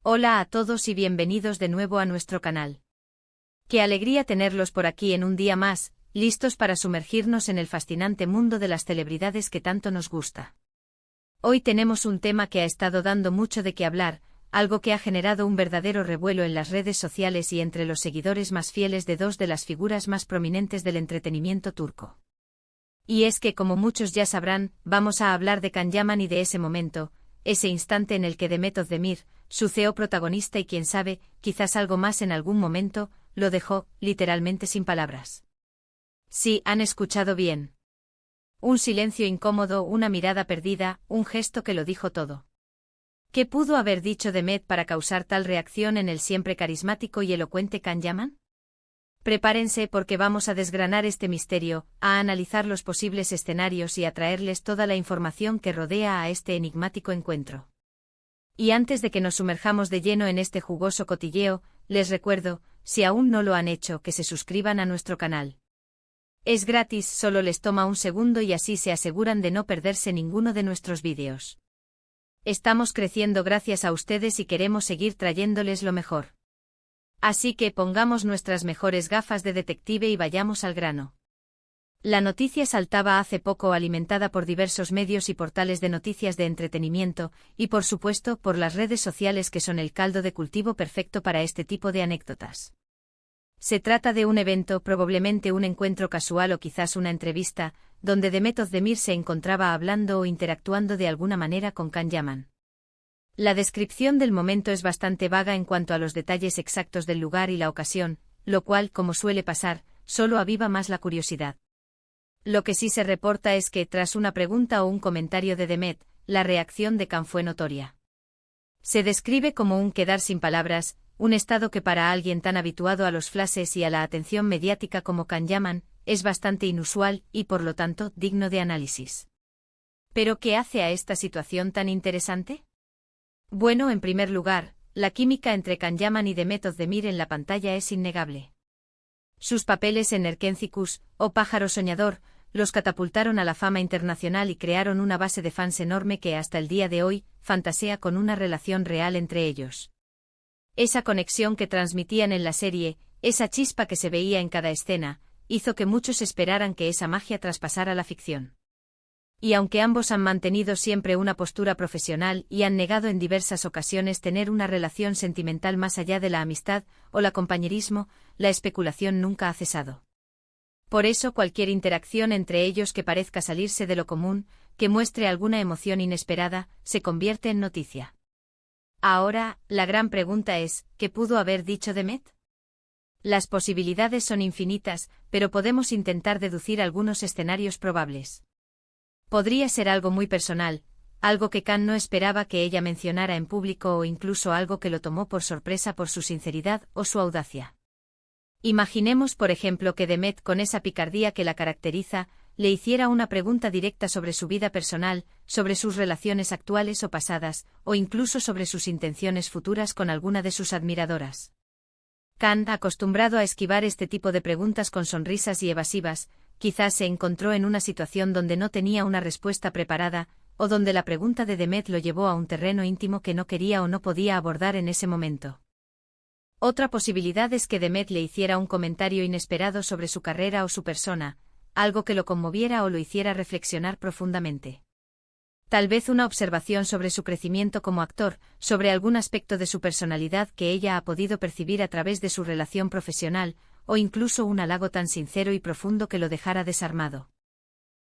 Hola a todos y bienvenidos de nuevo a nuestro canal. Qué alegría tenerlos por aquí en un día más, listos para sumergirnos en el fascinante mundo de las celebridades que tanto nos gusta. Hoy tenemos un tema que ha estado dando mucho de qué hablar, algo que ha generado un verdadero revuelo en las redes sociales y entre los seguidores más fieles de dos de las figuras más prominentes del entretenimiento turco. Y es que, como muchos ya sabrán, vamos a hablar de Can Yaman y de ese momento, ese instante en el que Demet Özdemir, su CEO protagonista y quién sabe, quizás algo más en algún momento, lo dejó, literalmente sin palabras. Sí, han escuchado bien. Un silencio incómodo, una mirada perdida, un gesto que lo dijo todo. ¿Qué pudo haber dicho Demet para causar tal reacción en el siempre carismático y elocuente Can Yaman? Prepárense porque vamos a desgranar este misterio, a analizar los posibles escenarios y a traerles toda la información que rodea a este enigmático encuentro. Y antes de que nos sumerjamos de lleno en este jugoso cotilleo, les recuerdo, si aún no lo han hecho, que se suscriban a nuestro canal. Es gratis, solo les toma un segundo y así se aseguran de no perderse ninguno de nuestros vídeos. Estamos creciendo gracias a ustedes y queremos seguir trayéndoles lo mejor. Así que pongamos nuestras mejores gafas de detective y vayamos al grano. La noticia saltaba hace poco alimentada por diversos medios y portales de noticias de entretenimiento, y por supuesto por las redes sociales que son el caldo de cultivo perfecto para este tipo de anécdotas. Se trata de un evento, probablemente un encuentro casual o quizás una entrevista, donde Demet Özdemir se encontraba hablando o interactuando de alguna manera con Can Yaman. La descripción del momento es bastante vaga en cuanto a los detalles exactos del lugar y la ocasión, lo cual, como suele pasar, solo aviva más la curiosidad. Lo que sí se reporta es que, tras una pregunta o un comentario de Demet, la reacción de Can fue notoria. Se describe como un quedar sin palabras, un estado que para alguien tan habituado a los flashes y a la atención mediática como Can Yaman, es bastante inusual y, por lo tanto, digno de análisis. ¿Pero qué hace a esta situación tan interesante? Bueno, en primer lugar, la química entre Can Yaman y Demet Özdemir en la pantalla es innegable. Sus papeles en Erkencikus, o Pájaro Soñador, los catapultaron a la fama internacional y crearon una base de fans enorme que hasta el día de hoy fantasea con una relación real entre ellos. Esa conexión que transmitían en la serie, esa chispa que se veía en cada escena, hizo que muchos esperaran que esa magia traspasara la ficción. Y aunque ambos han mantenido siempre una postura profesional y han negado en diversas ocasiones tener una relación sentimental más allá de la amistad o el compañerismo, la especulación nunca ha cesado. Por eso cualquier interacción entre ellos que parezca salirse de lo común, que muestre alguna emoción inesperada, se convierte en noticia. Ahora, la gran pregunta es, ¿qué pudo haber dicho Demet? Las posibilidades son infinitas, pero podemos intentar deducir algunos escenarios probables. Podría ser algo muy personal, algo que Can no esperaba que ella mencionara en público o incluso algo que lo tomó por sorpresa por su sinceridad o su audacia. Imaginemos, por ejemplo, que Demet, con esa picardía que la caracteriza, le hiciera una pregunta directa sobre su vida personal, sobre sus relaciones actuales o pasadas, o incluso sobre sus intenciones futuras con alguna de sus admiradoras. Can, acostumbrado a esquivar este tipo de preguntas con sonrisas y evasivas, quizás se encontró en una situación donde no tenía una respuesta preparada, o donde la pregunta de Demet lo llevó a un terreno íntimo que no quería o no podía abordar en ese momento. Otra posibilidad es que Demet le hiciera un comentario inesperado sobre su carrera o su persona, algo que lo conmoviera o lo hiciera reflexionar profundamente. Tal vez una observación sobre su crecimiento como actor, sobre algún aspecto de su personalidad que ella ha podido percibir a través de su relación profesional, o incluso un halago tan sincero y profundo que lo dejara desarmado.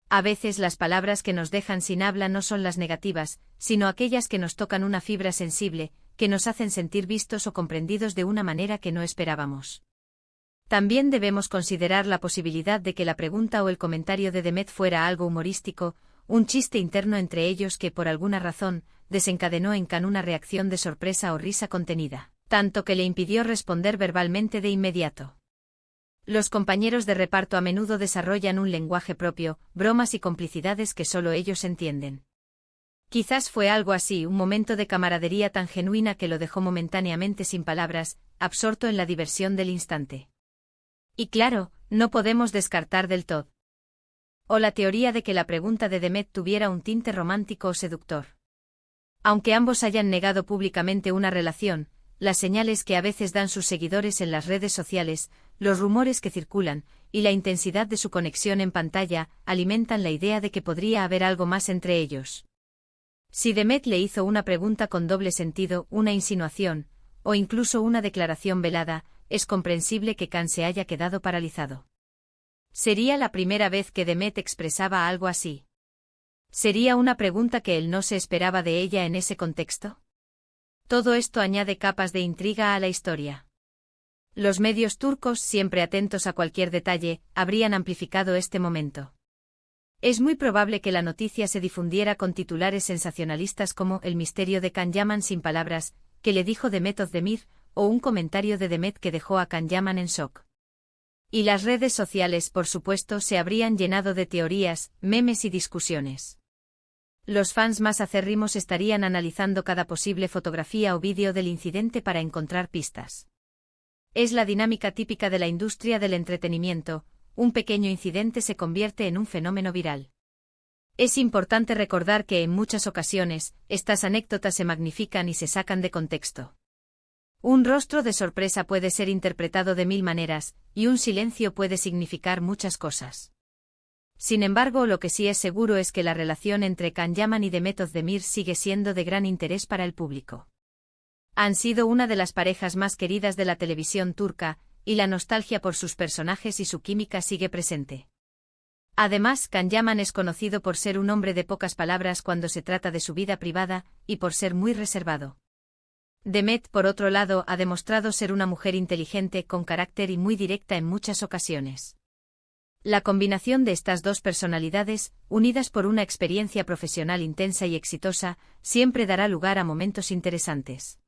A veces las palabras que nos dejan sin habla no son las negativas, sino aquellas que nos tocan una fibra sensible, que nos hacen sentir vistos o comprendidos de una manera que no esperábamos. También debemos considerar la posibilidad de que la pregunta o el comentario de Demet fuera algo humorístico, un chiste interno entre ellos que por alguna razón desencadenó en Can una reacción de sorpresa o risa contenida, tanto que le impidió responder verbalmente de inmediato. Los compañeros de reparto a menudo desarrollan un lenguaje propio, bromas y complicidades que solo ellos entienden. Quizás fue algo así, un momento de camaradería tan genuina que lo dejó momentáneamente sin palabras, absorto en la diversión del instante. Y claro, no podemos descartar del todo. O la teoría de que la pregunta de Demet tuviera un tinte romántico o seductor. Aunque ambos hayan negado públicamente una relación, las señales que a veces dan sus seguidores en las redes sociales, los rumores que circulan, y la intensidad de su conexión en pantalla, alimentan la idea de que podría haber algo más entre ellos. Si Demet le hizo una pregunta con doble sentido, una insinuación, o incluso una declaración velada, es comprensible que Khan se haya quedado paralizado. ¿Sería la primera vez que Demet expresaba algo así? ¿Sería una pregunta que él no se esperaba de ella en ese contexto? Todo esto añade capas de intriga a la historia. Los medios turcos, siempre atentos a cualquier detalle, habrían amplificado este momento. Es muy probable que la noticia se difundiera con titulares sensacionalistas como "El misterio de Can Yaman sin palabras", que le dijo Demet Özdemir, o un comentario de Demet que dejó a Can Yaman en shock. Y las redes sociales, por supuesto, se habrían llenado de teorías, memes y discusiones. Los fans más acérrimos estarían analizando cada posible fotografía o vídeo del incidente para encontrar pistas. Es la dinámica típica de la industria del entretenimiento: un pequeño incidente se convierte en un fenómeno viral. Es importante recordar que en muchas ocasiones, estas anécdotas se magnifican y se sacan de contexto. Un rostro de sorpresa puede ser interpretado de 1000 maneras, y un silencio puede significar muchas cosas. Sin embargo, lo que sí es seguro es que la relación entre Can Yaman y Demet Özdemir sigue siendo de gran interés para el público. Han sido una de las parejas más queridas de la televisión turca, y la nostalgia por sus personajes y su química sigue presente. Además, Can Yaman es conocido por ser un hombre de pocas palabras cuando se trata de su vida privada, y por ser muy reservado. Demet, por otro lado, ha demostrado ser una mujer inteligente, con carácter y muy directa en muchas ocasiones. La combinación de estas dos personalidades, unidas por una experiencia profesional intensa y exitosa, siempre dará lugar a momentos interesantes.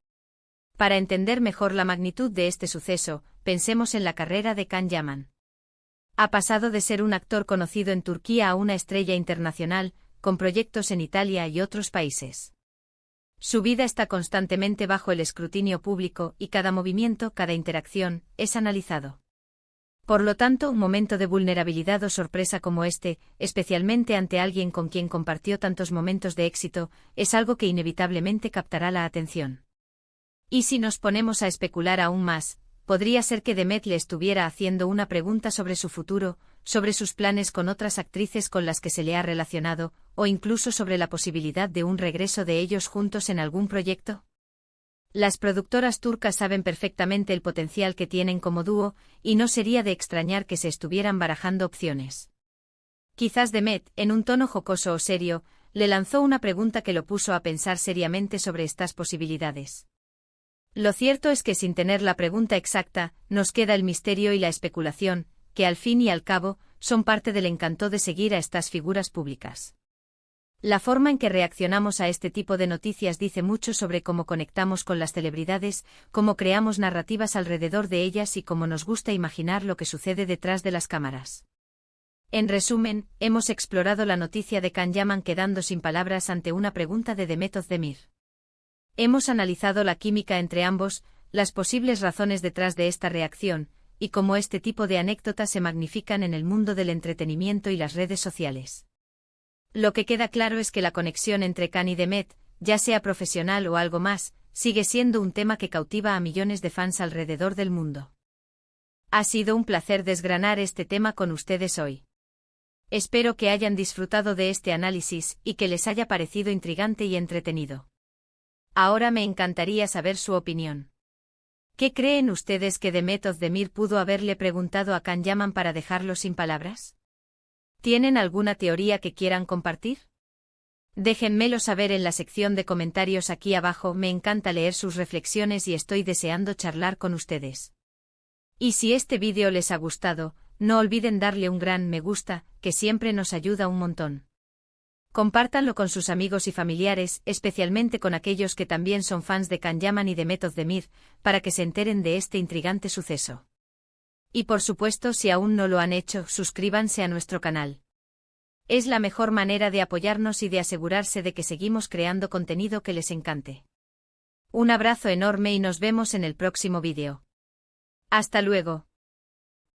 Para entender mejor la magnitud de este suceso, pensemos en la carrera de Can Yaman. Ha pasado de ser un actor conocido en Turquía a una estrella internacional, con proyectos en Italia y otros países. Su vida está constantemente bajo el escrutinio público y cada movimiento, cada interacción, es analizado. Por lo tanto, un momento de vulnerabilidad o sorpresa como este, especialmente ante alguien con quien compartió tantos momentos de éxito, es algo que inevitablemente captará la atención. Y si nos ponemos a especular aún más, podría ser que Demet le estuviera haciendo una pregunta sobre su futuro, sobre sus planes con otras actrices con las que se le ha relacionado, o incluso sobre la posibilidad de un regreso de ellos juntos en algún proyecto. Las productoras turcas saben perfectamente el potencial que tienen como dúo, y no sería de extrañar que se estuvieran barajando opciones. Quizás Demet, en un tono jocoso o serio, le lanzó una pregunta que lo puso a pensar seriamente sobre estas posibilidades. Lo cierto es que sin tener la pregunta exacta, nos queda el misterio y la especulación, que al fin y al cabo, son parte del encanto de seguir a estas figuras públicas. La forma en que reaccionamos a este tipo de noticias dice mucho sobre cómo conectamos con las celebridades, cómo creamos narrativas alrededor de ellas y cómo nos gusta imaginar lo que sucede detrás de las cámaras. En resumen, hemos explorado la noticia de Can Yaman quedando sin palabras ante una pregunta de Demet Özdemir. Hemos analizado la química entre ambos, las posibles razones detrás de esta reacción, y cómo este tipo de anécdotas se magnifican en el mundo del entretenimiento y las redes sociales. Lo que queda claro es que la conexión entre Can y Demet, ya sea profesional o algo más, sigue siendo un tema que cautiva a millones de fans alrededor del mundo. Ha sido un placer desgranar este tema con ustedes hoy. Espero que hayan disfrutado de este análisis y que les haya parecido intrigante y entretenido. Ahora me encantaría saber su opinión. ¿Qué creen ustedes que Demet Özdemir pudo haberle preguntado a Can Yaman para dejarlo sin palabras? ¿Tienen alguna teoría que quieran compartir? Déjenmelo saber en la sección de comentarios aquí abajo, me encanta leer sus reflexiones y estoy deseando charlar con ustedes. Y si este vídeo les ha gustado, no olviden darle un gran me gusta, que siempre nos ayuda un montón. Compártanlo con sus amigos y familiares, especialmente con aquellos que también son fans de Can Yaman y Demet Özdemir, para que se enteren de este intrigante suceso. Y por supuesto, si aún no lo han hecho, suscríbanse a nuestro canal. Es la mejor manera de apoyarnos y de asegurarse de que seguimos creando contenido que les encante. Un abrazo enorme y nos vemos en el próximo vídeo. Hasta luego.